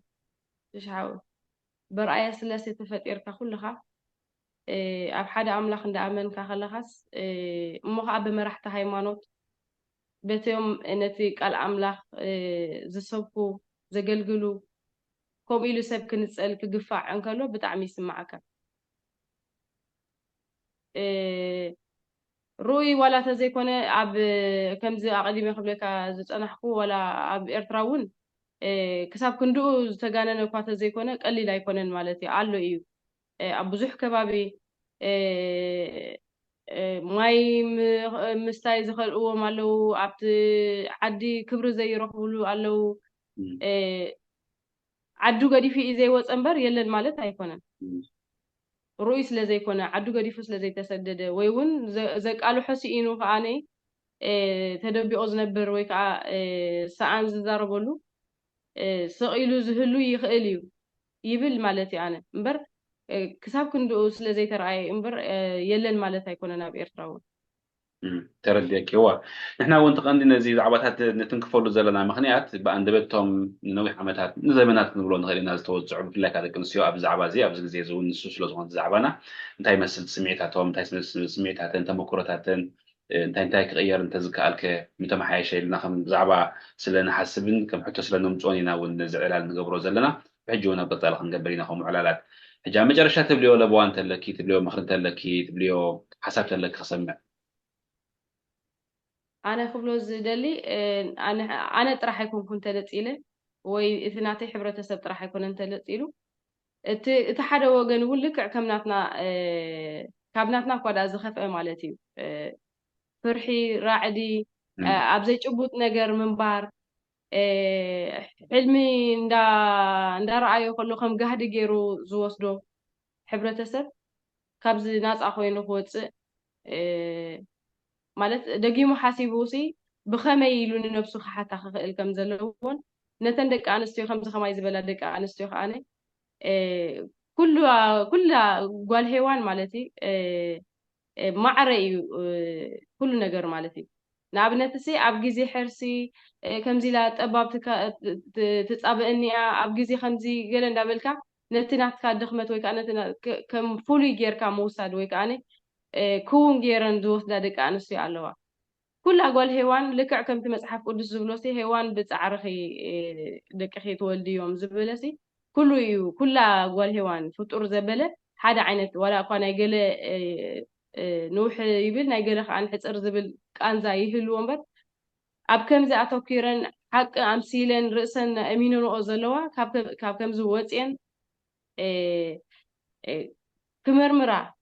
مش عاوز برأي سلاسة تفكيرك كلها أب حدا أملاخ عند أمن كخلخس مخ أب مرحت هايمانوت بتيوم نتي قال أملاخ زسبكو زجلجلو كم إلو سب كنتسأل كجفاع عنكلو بتعمي سمعك روي ولا تزيكونه أب كم زي أقدم يخبلك زت أنا حكو ولا أب إرتراون كسب كندو تجانا نقاط زيكونه قليل يكونن مالتي علو إيو أبوزح كبابي ماي مستاي زخل أو مالو عبد عدي كبر زي رحولو علو عدو قدي في إزاي واتسامبر يلن مالت هيكونن رئيس لزي كنا عدو قدي فس لزي تسدد ويون زي قالوا حسي إنو فاني تدبي أزنبر ويكا ساعان زداربولو سقيلو زهلو يخيليو يبل مالتي أنا مبر كساب كندو سلزي ترعي مبر يلن مالت هيكون أنا بإرتراون ترديك هو نحن وانت عندنا زي عباتات نتنكفلو زلنا مخنيات بأن دبتهم نوي حمتات زمانات نقولوا نغير الناس توزعوا في لك هذا كنسيو أبز عبازي أبز زي زون نسوس لزوان زعبانا انتي مثل سمعتاتهم انتي سمعتات انت مكرتات انتي غير انت زكالك متى ما حي شيء نخم زعبا سلنا حسبن كم حتى سلنا متونينا ونزعلال نقبرو زلنا بحجونا بطل خنقبرينا خم علالات حجا مجرشات تبليو لبوان تلكي تبليو مخرن تلكي تبليو حسب تلك خصمع أنا خبلوز دلي أنا طرح يكون كنت لتقيلة وإثناتي حبرة سب طرح يكون أنت لتقيلو اتحاد وجن ولك كمناتنا كابناتنا قد أزخف مالتي فرحي راعدي أبزي جبوت نجر من بار حلمي ندا رأيه كله خم جهد جيرو زوسدو حبرة سب كابز ناس أخوين خوتس ማለት ደጊሙ ሓሲቡሲ ብኸመይ ኢሉ ንነብሱ ክሓታ ክኽእል ከም ዘለዎን ነተን ደቂ ኣንስትዮ ከምዚ ኸማይ ዝበላ ደቂ ኣንስትዮ ከዓነ ኩላ ጓል ሄዋን ማለት እዩ ማዕረ እዩ ኩሉ ነገር ማለት እዩ ንኣብነት እሲ ኣብ ግዜ ሕርሲ ከምዚ ኢላ ጠባብ ትፃብአኒ እያ ኣብ ግዜ ከምዚ ገለ እንዳበልካ ነቲ ናትካ ድኽመት ወይ ከዓ ከም ፍሉይ ጌርካ ምውሳድ ወይ ከዓነ ክውን ጌረን ዝወስዳ ደቂ ኣንስትዮ ኣለዋ كل أقوال هيوان لكع كم تمسحف قدس زبلوسي هيوان بتعرخي دقيقة تولدي يوم زبلسي كله يو كل أقوال هيوان فطور زبلة حدا عينت ولا قانا يقول نوح يبل نيقول عن حصر زبل كان زي هلو أمبر أب كم زي أتوكيرن حق أمثيلن رأسن أمينو أزلوا كاب كم زوجين كمرمرة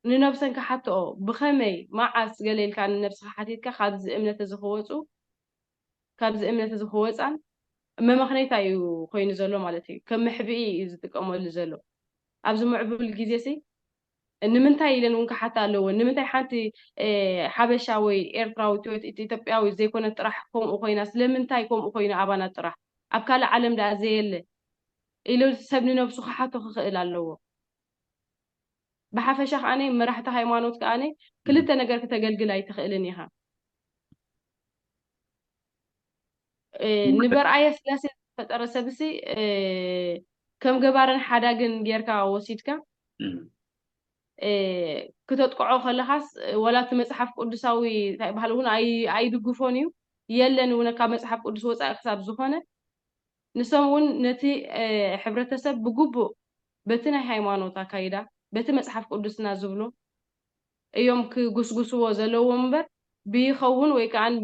ننفسن كحتى بخمي معس قليل كان نفس حتيتك خابز إمنة زخوتو كابز إمنة زخوت عن ما مخنيتا يو خوين زلو مالتي كم محبي يزتك أمول زلو أبز معبول الجزيسي إن من تاي لنونك حتى لو إن من تاي حتى حبشاوي إيرتراوي إثيوبياوي زي كنا طرح كوم أخويناس لمن تاي كوم أخوينا أبانا طرح أبكال عالم ده زي اللي إلو سبني نفسه حتى خخيل اللو بحفشخ أنا مرحت هايمانوت كأني كل تنجر كتجلجل أي تخيلنيها نبر أي سلاسة فترة سبسي كم جبارن حدا جن جيركا وسيتكا كتتقعوا خلاص ولا تمسحف قدساوي بحالون أي دقفونيو يلن ونكا مسحف قدس وسع حساب زخانة نسوون نتي حبرة سب بجوبو በቲ ናይ ሃይማኖት አካይዳ በቲ መጽሓፍ ቅዱስና ዝብሎ እዮም ክጉስጉስዎ ዘለዎ እምበር ብይኸውን ወይ ከዓን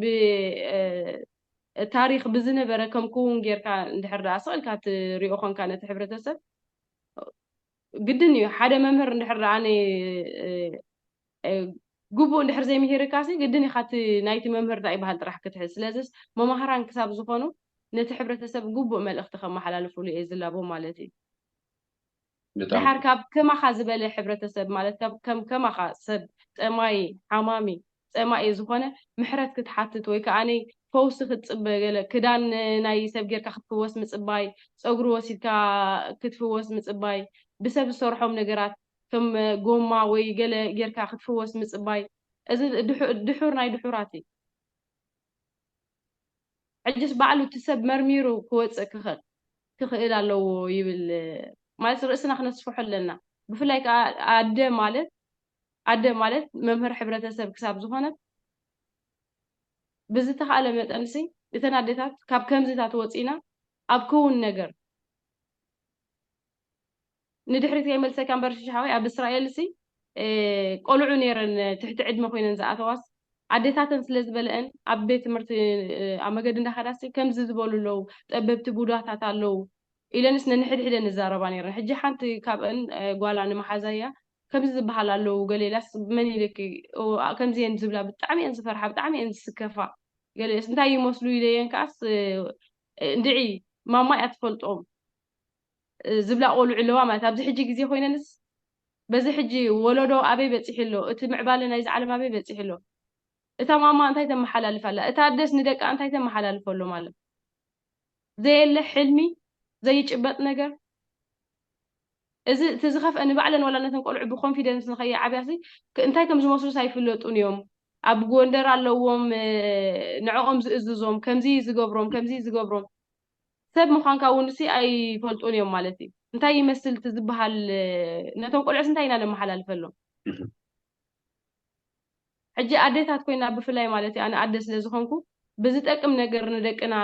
ታሪክ ብዝነበረ ከም ክውን ጌርካ እንድሕር ደኣ ስቕልካ ትሪኦ ኮንካ ነቲ ሕብረተሰብ ግድን እዩ ሓደ መምህር እንድሕር ደኣነ ግቡእ እንድሕር ዘይምሂርካሲ ግድን ኢኻ እቲ ናይቲ መምህር እንታይ ይበሃል ጥራሕ ክትሕዝ ስለዚስ መምሃራን ክሳብ ዝኾኑ ነቲ ሕብረተሰብ ግቡእ መልእኽቲ ከመሓላልፍሉ እየ ዝላቦ ማለት እዩ ድሓር ካብ ከማኻ ዝበለ ሕብረተሰብ ማለት ከም ከማኻ ሰብ ፀማይ ሓማሚ ፀማይ ዝኾነ ምሕረት ክትሓትት ወይ ከዓኒ ፈውሲ ክትፅበ ገለ ክዳን ናይ ሰብ ጌርካ ክትፍወስ ምፅባይ ፀጉሪ ወሲድካ ክትፍወስ ምፅባይ ብሰብ ዝሰርሖም ነገራት ከም ጎማ ወይ ገለ ጌርካ ክትፍወስ ምፅባይ እዚ ድሑር ናይ ድሑራት እዩ ሕጅስ ባዕሉ እቲ ሰብ መርሚሩ ክወፅእ ክኽእል ኣለዎ ይብል ማለት ርእስና ክነስፍሖ ኣለና ብፍላይ ከዓ ኣደ ማለት መምህር ሕብረተሰብ ክሳብ ዝኾነት ብዝተኻእለ መጠንሲ እተን ኣዴታት ካብ ከምዚታት ወፂና ኣብ ክውን ነገር ንድሕሪት ከይመልሰካ እምበር ሽሻሓወይ ኣብ እስራኤል ሲ ቆልዑ ነይረን ትሕቲ ዕድመ ኮይነን ዝኣተዋስ ኣዴታተን ስለ ዝበልአን ኣብ ቤት ትምህርቲ ኣብ መገዲ እንዳኸዳሲ ከምዚ ዝበሉ ኣለዉ ጠበብቲ ቡዳታት ኣለዉ ኢለንስ ነንሕድሕደን ንዛረባ ነይረን ሕጂ ሓንቲ ካብአን ጓላ ንመሓዛ እያ ከምዚ ዝበሃል ኣለዉ ገሌላስ መን ኢልክ ከምዚ እየን ዝብላ ብጣዕሚ እየን ዝፈርሓ ብጣዕሚ እየን ዝስከፋ ገሌስ እንታይ ይመስሉ ኢለየን ከዓስ እንድዒ ማማ እያ ትፈልጦም ዝብላ ቆልዑ ኣለዋ ማለት ኣብዚ ሕጂ ግዜ ኮይነንስ በዚ ሕጂ ወለዶ ኣበይ በፂሕ ኣሎ እቲ ምዕባለ ናይዚ ዓለም ኣበይ በፂሕ ኣሎ እታ ማማ እንታይ ተመሓላልፍ ኣላ እታ ኣደስ ንደቃ እንታይ ተመሓላልፍ ኣሎ ማለት ዘየለ ሕልሚ ዘይጭበጥ ነገር እዚ ዝኸፍአ ንባዕለን ወላ ነተን ቆልዑ ብኮንፊደንስ ንኸይዓብያሲ እንታይ ከም ዝመስሉ ሳይፍለጡን እዮም ኣብ ጎንደር ኣለዎም ንዕኦም ዝእዝዞም ከምዚ ዝገብሮም ሰብ ምዃንካ እውን ሲ ኣይፈልጡን እዮም ማለት እዩ እንታይ ይመስል እቲ ዝበሃል ነቶም ቆልዑስ እንታይ ኢና ነመሓላልፈሎም ሕጂ ኣዴታት ኮይና ብፍላይ ማለት እዩ ኣነ ኣደ ስለ ዝኾንኩ ብዝጠቅም ነገር ንደቅና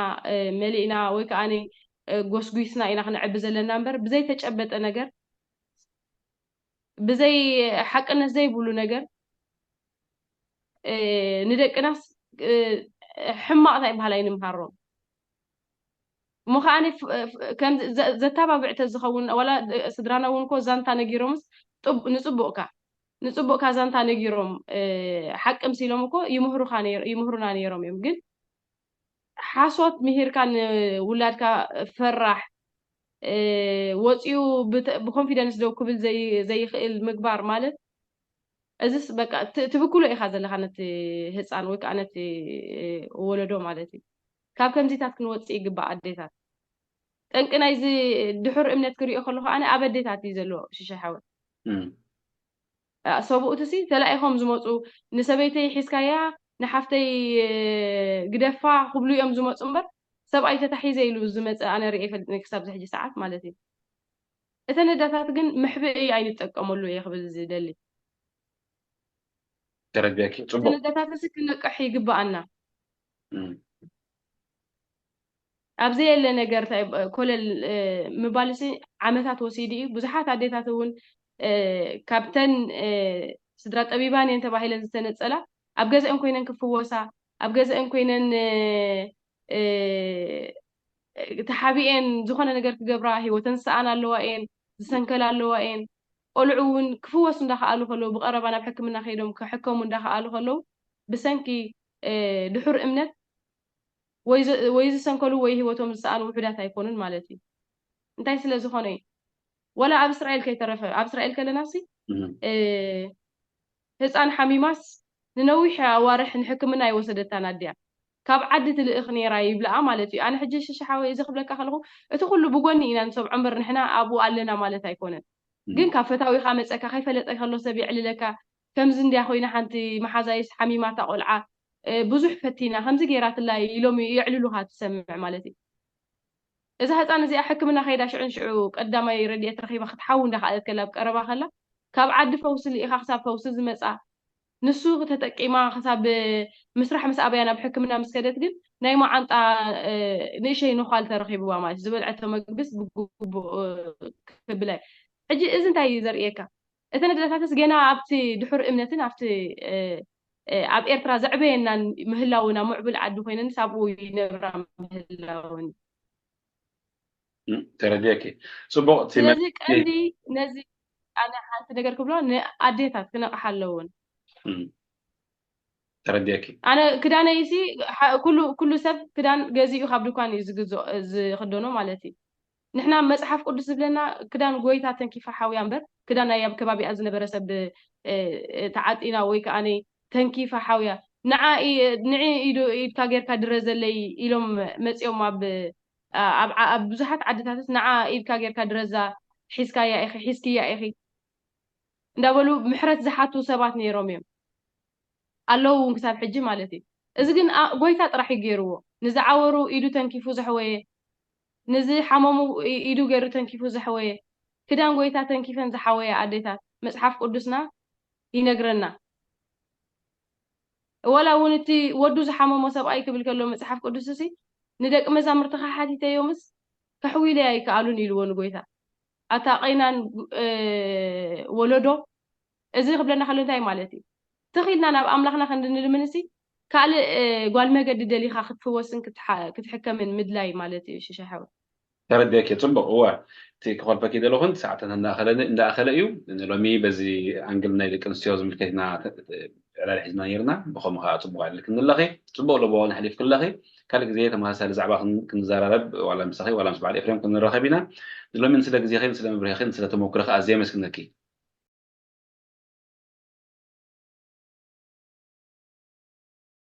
መሊእና ወይ ከዓኒ ጎስጉስና ኢና ክንዕቢ ዘለና እምበር ብዘይ ተጨበጠ ነገር ብዘይ ሓቅነት ዘይብሉ ነገር ንደቅናስ ሕማቕ እንታይ በሃል ኣይንምሃሮም እሞ ከዓኒ ከም ዘተባብዕ ተዝኸውን ዋላ ስድራና እውን እኮ ዛንታ ነጊሮምስ ንፅቡቕካ ዛንታ ነጊሮም ሓቂ ምሲሎም እኮ ይምህሩና ነይሮም እዮም ግን ሓሶት ምሂርካ ንውላድካ ፈራሕ ወፂኡ ብኮንፊደንስ ደው ክብል ዘይኽእል ምግባር ማለት እዚስ በቃ ትብክሎ ኢኻ ዘለካ ነቲ ህፃን ወይ ከዓ ነቲ ወለዶ ማለት እዩ ካብ ከምዚታት ክንወፅእ ይግባእ ኣዴታት ጠንቂ ናይዚ ድሑር እምነት ክሪኦ ከለኹ ኣነ ኣብ ኣዴታት እዩ ዘለዎ ሽሻሓወት ሰብኡት ሲ ተላኢኾም ዝመፁ ንሰበይተይ ሒዝካያ ንሓፍተይ ግደፋ ክብሉ እዮም ዝመፁ እምበር ሰብኣይ ተታሒዘ ኢሉ ዝመፀ ኣነ ርአ ይፈልጥኒ ክሳብ ዝሕጂ ሰዓት ማለት እዩ እተን ኣዴታት ግን ምሕብእ ኣይንጥቀመሉ እየ ክብል ዝደሊ ተረቢያኪ ፅቡቅ እተን ኣዴታት ሲ ክንነቅሕ ይግባኣና ኣብዚ የለ ነገር ኮለል ምባልሲ ዓመታት ወሲዱ እዩ ብዙሓት ኣዴታት እውን ካብተን ስድራ ጠቢባን እየን ተባሂለን ዝተነፀላ ኣብ ገዝአን ኮይነን ክፍወሳ ኣብ ገዝአን ኮይነን ተሓቢአን ዝኾነ ነገር ክገብራ ሂወተን ዝሰኣና ኣለዋ እየን ዝሰንከላ ኣለዋ እየን ቆልዑ እውን ክፍወሱ እንዳኸኣሉ ከለዉ ብቐረባ ናብ ሕክምና ከይዶም ክሕከሙ እንዳኸኣሉ ከለዉ ብሰንኪ ድሑር እምነት ወይ ዝሰንከሉ ወይ ሂወቶም ዝሰኣኑ ውሑዳት ኣይኮኑን ማለት እዩ እንታይ ስለ ዝኾነ እዩ ወላ ኣብ እስራኤል ከይተረፈ ኣብ እስራኤል ከለናሲ ህፃን ሓሚማስ ንነዊሕ ኣዋርሕ ንሕክምና ይወሰደታን ኣድያ ካብ ዓዲ ትልእኽ ነይራ ይብልኣ ማለት እዩ ኣነ ሕጂ ሽሻሓወይ እዚ ክብለካ ከለኹ እቲ ኩሉ ብጎኒ ኢና ንሰብዖ እምበር ንሕና ኣብኡ ኣለና ማለት ኣይኮነን ግን ካብ ፈታዊኻ መፀካ ከይፈለጠ ከሎ ሰብ ይዕልለካ ከምዚ እንድያ ኮይና ሓንቲ መሓዛይስ ሓሚማታ ቆልዓ ብዙሕ ፈቲና ከምዚ ጌራትላ ኢሎም ይዕልሉካ ትሰምዕ ማለት እዩ እዛ ህፃን እዚኣ ሕክምና ከይዳ ሽዑን ሽዑ ቀዳማይ ረድኤት ረኺባ ክትሓው እንዳኸኣለት ከላ ብቀረባ ከላ ካብ ዓዲ ፈውሲ ኢኻ ክሳብ ፈውሲ ዝመፃ ንሱ ተጠቂማ ክሳብ ምስራሕ ምስ ኣበያ ናብ ሕክምና ምስ ከደት ግን ናይ ማዓንጣ ንእሸይ ንኳል ተረኺብዋ ማለት ዝበልዐቶ መግብስ ብግቡእ ክብላይ حجي إذن تاي زرقيكا إذن دلتاتس جينا عبتي دحور إمنتين عبتي عب إيرترا زعبينا مهلاونا معبل عدو فينا نسابو ينبرا مهلاون ترديكي صبغ تيمة سلازيك عندي نزي أنا حالت نجار كبلا أديتات كنا حلون ترديكي أنا كدانا يسي كل سب كدان جازي يخبروا كان يزخدونه مالتي نحنا مصحف قدس بلنا كدان غويتاتن كيف حاوي أمبر كدان أيام كبابي أزنة برسب تعاطينا ويك أني تنكيف حاوية نعي إيدو إيتاجر كدرز اللي إلهم مسيوم أب بزحت عدتات نعا إيتاجر كدرزا حسكا يا أخي حسكي يا أخي ندولو محرت زحاتو سبات نيروميم ኣለዉ ክሳብ ሕጂ ማለት እዩ እዚ ግን ጎይታ ጥራሕ ይገይርዎ ንዝዓወሩ ኢዱ ተንኪፉ ዘሕወየ ንዚ ሓመሙ ኢዱ ገይሩ ተንኪፉ ዘሕወየ ክዳን ጎይታ ተንኪፈን ዝሓወየ ኣዴታት መፅሓፍ ቅዱስና ይነግረና ወላ እውን እቲ ወዱ ዝሓመሞ ሰብኣይ ክብል ከሎ መፅሓፍ ቅዱስ እዚ ንደቂ መዛሙርትኻ ሓቲተዮምስ ከሕዊለይ ኣይከኣሉን ኢልዎ ንጎይታ ኣታ ቀይናን ወለዶ እዚ ክብለና ከሎ እንታይ ማለት እዩ تخيلنا أنا بأملاخنا خندنا المنسي قال قال ما قد دليل خاطف وسن كتحكم من مدلاي مالتي إيش حاول ترديكي صبغ هو تيكخول بكي دلو هند ساعة نداخل أيو لأن لومي بزي أنجلنا لك نستيوز ملكتنا على الحزنا يرنا بخو مخاطب صبغ على لكن اللغي صبغ لو نحلف كل لغي كالك زي تما هسال زعبا كنزار رب ولا مسخي ولا مصبع الإفرام كن الرخبينا لو من سلك زي خين سلام بريخين سلة موكرخ أزيام مسكنكي